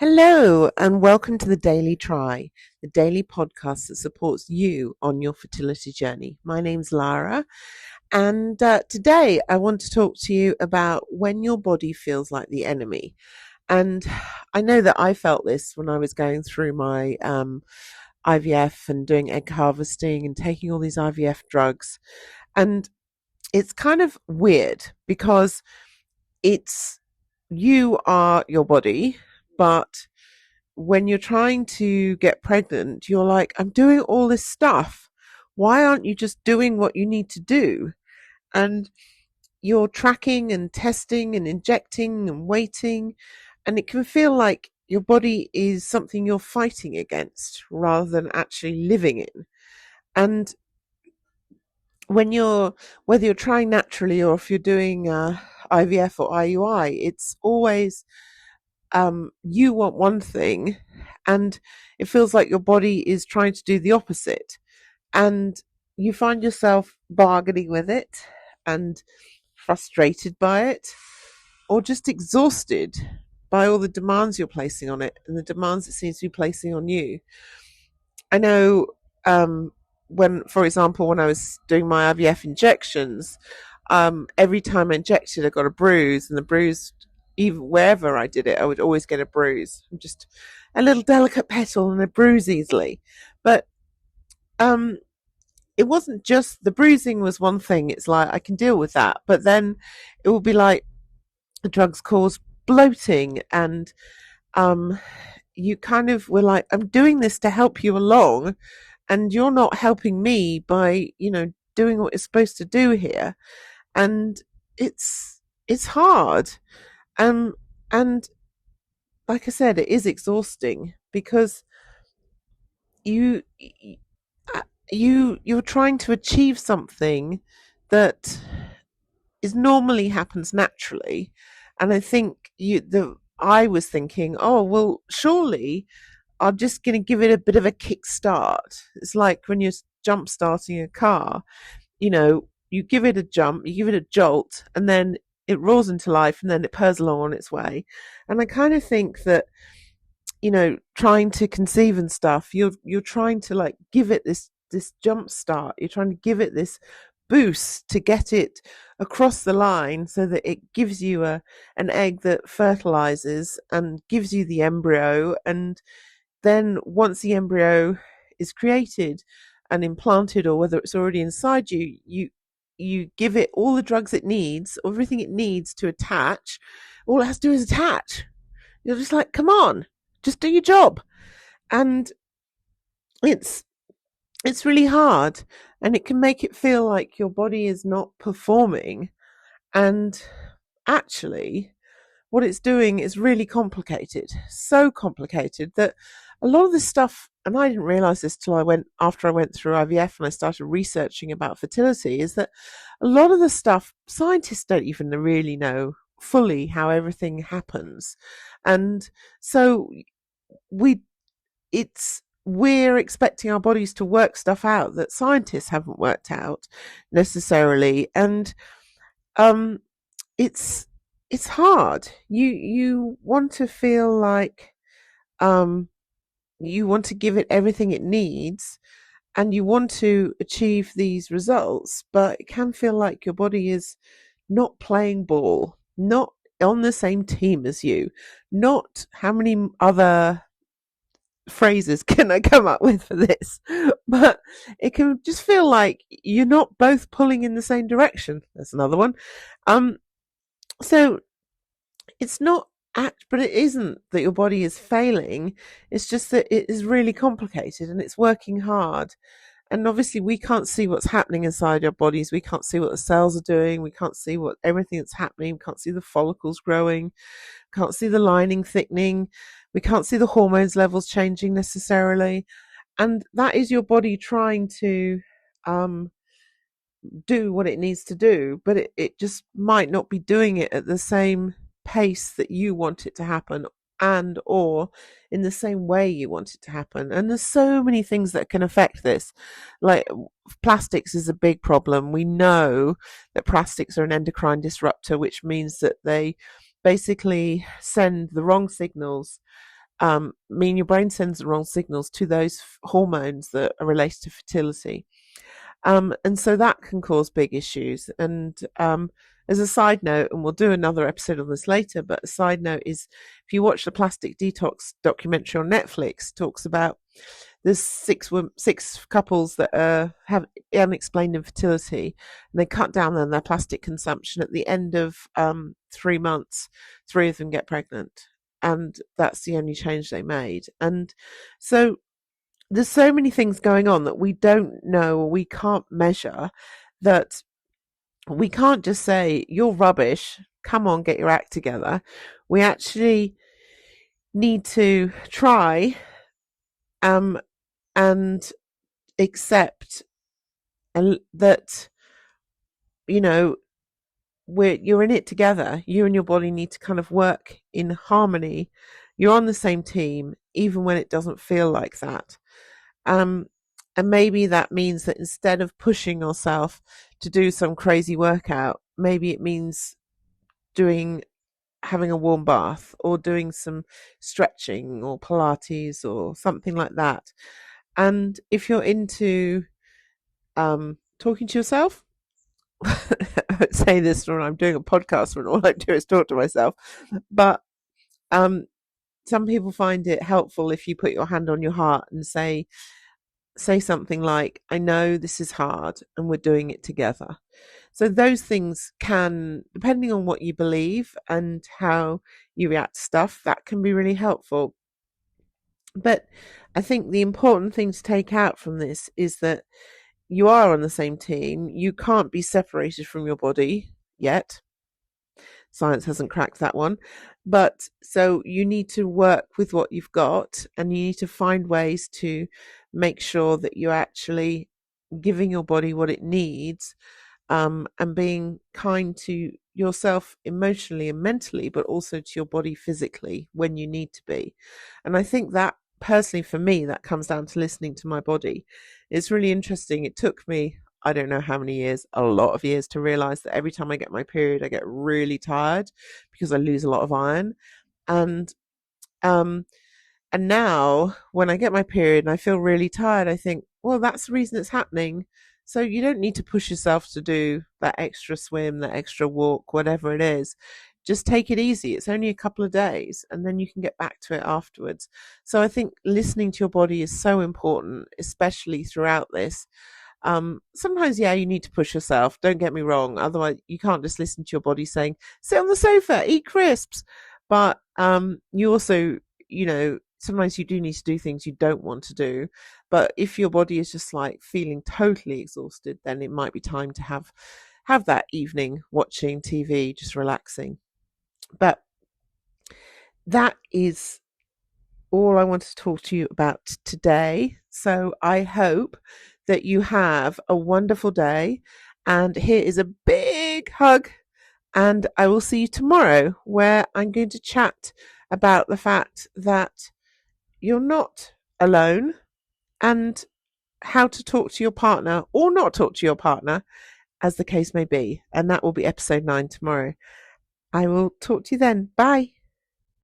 Hello, and welcome to the Daily Try, the daily podcast that supports you on your fertility journey. My name's Lara, and today I want to talk to you about when your body feels like the enemy. And I know that I felt this when I was going through my IVF and doing egg harvesting and taking all these IVF drugs. And it's kind of weird because it's you are your body, but when you're trying to get pregnant, you're like, I'm doing all this stuff. Why aren't you just doing what you need to do? And you're tracking and testing and injecting and waiting. And it can feel like your body is something you're fighting against rather than actually living in. And whether you're trying naturally or if you're doing IVF or IUI, it's always you want one thing and it feels like your body is trying to do the opposite, and you find yourself bargaining with it and frustrated by it, or just exhausted by all the demands you're placing on it and the demands it seems to be placing on you. I know for example, when I was doing my IVF injections, every time I injected I got a bruise, and the bruise, even wherever I did it, I would always get a bruise. I'm just a little delicate petal and I bruise easily. But it wasn't just the bruising was one thing. It's like I can deal with that, but then it will be like the drugs cause bloating, and you kind of were like, I'm doing this to help you along, and you're not helping me by doing what you're supposed to do here, and it's hard. And like I said, it is exhausting because you you're trying to achieve something that is normally happens naturally. And I think I was thinking, oh well, surely I'm just going to give it a bit of a kick start. It's like when you're jump starting a car, you give it a jump, you give it a jolt, and then it roars into life, and then it purrs along on its way. And I kind of think that, trying to conceive and stuff, you're trying to like give it this jump start. You're trying to give it this boost to get it across the line so that it gives you an egg that fertilizes and gives you the embryo. And then once the embryo is created and implanted, or whether it's already inside you give it all the drugs it needs, everything it needs to attach. All it has to do is attach. You're just like, come on, just do your job. And it's really hard, and it can make it feel like your body is not performing. And actually, what it's doing is really complicated, so complicated that a lot of this stuff, and I didn't realize this till after I went through IVF and I started researching about fertility, is that a lot of the stuff scientists don't even really know fully how everything happens. And so we're expecting our bodies to work stuff out that scientists haven't worked out necessarily. And it's hard. You want to feel like you want to give it everything it needs, and you want to achieve these results, but it can feel like your body is not playing ball, not on the same team as you. Not how many other phrases can I come up with for this, but it can just feel like you're not both pulling in the same direction. That's another one. So it's not but it isn't that your body is failing. It's just that it is really complicated and it's working hard. And obviously we can't see what's happening inside our bodies. We can't see what the cells are doing. We can't see what everything that's happening. We can't see the follicles growing. We can't see the lining thickening. We can't see the hormones levels changing necessarily. And that is your body trying to do what it needs to do, but it just might not be doing it at the same pace that you want it to happen, and or in the same way you want it to happen. And there's so many things that can affect this. Like plastics is a big problem. We know that plastics are an endocrine disruptor, which means that they basically send the wrong signals mean your brain sends the wrong signals to those hormones that are related to fertility. And so that can cause big issues. And as a side note, and we'll do another episode on this later, but a side note is if you watch the Plastic Detox documentary on Netflix, it talks about there's six couples that have unexplained infertility, and they cut down on their plastic consumption. At the end of 3 months, 3 of them get pregnant, and that's the only change they made. And so there's so many things going on that we don't know or we can't measure, that we can't just say, you're rubbish, come on, get your act together. We actually need to try and accept that, you're in it together. You and your body need to kind of work in harmony. You're on the same team, even when it doesn't feel like that. And maybe that means that instead of pushing yourself to do some crazy workout, maybe it means having a warm bath or doing some stretching or Pilates or something like that. And if you're into talking to yourself, I say this when I'm doing a podcast when all I do is talk to myself, but some people find it helpful if you put your hand on your heart and say something like, I know this is hard and we're doing it together. So those things can, depending on what you believe and how you react to stuff, that can be really helpful. But I think the important thing to take out from this is that you are on the same team. You can't be separated from your body yet. Science hasn't cracked that one. But so you need to work with what you've got, and you need to find ways to make sure that you're actually giving your body what it needs, and being kind to yourself emotionally and mentally, but also to your body physically when you need to be. And I think that personally for me, that comes down to listening to my body. It's really interesting. It took me, I don't know how many years, a lot of years, to realize that every time I get my period, I get really tired because I lose a lot of iron. And now when I get my period and I feel really tired, I think, well, that's the reason it's happening. So you don't need to push yourself to do that extra swim, that extra walk, whatever it is. Just take it easy. It's only a couple of days, and then you can get back to it afterwards. So I think listening to your body is so important, especially throughout this. Sometimes, you need to push yourself. Don't get me wrong. Otherwise, you can't just listen to your body saying, sit on the sofa, eat crisps. But you also, sometimes you do need to do things you don't want to do. But if your body is just like feeling totally exhausted, then it might be time to have that evening watching TV, just relaxing. But that is all I want to talk to you about today. So I hope that you have a wonderful day. And here is a big hug. And I will see you tomorrow, where I'm going to chat about the fact that you're not alone, and how to talk to your partner or not talk to your partner, as the case may be. And that will be episode 9 tomorrow. I will talk to you then. Bye.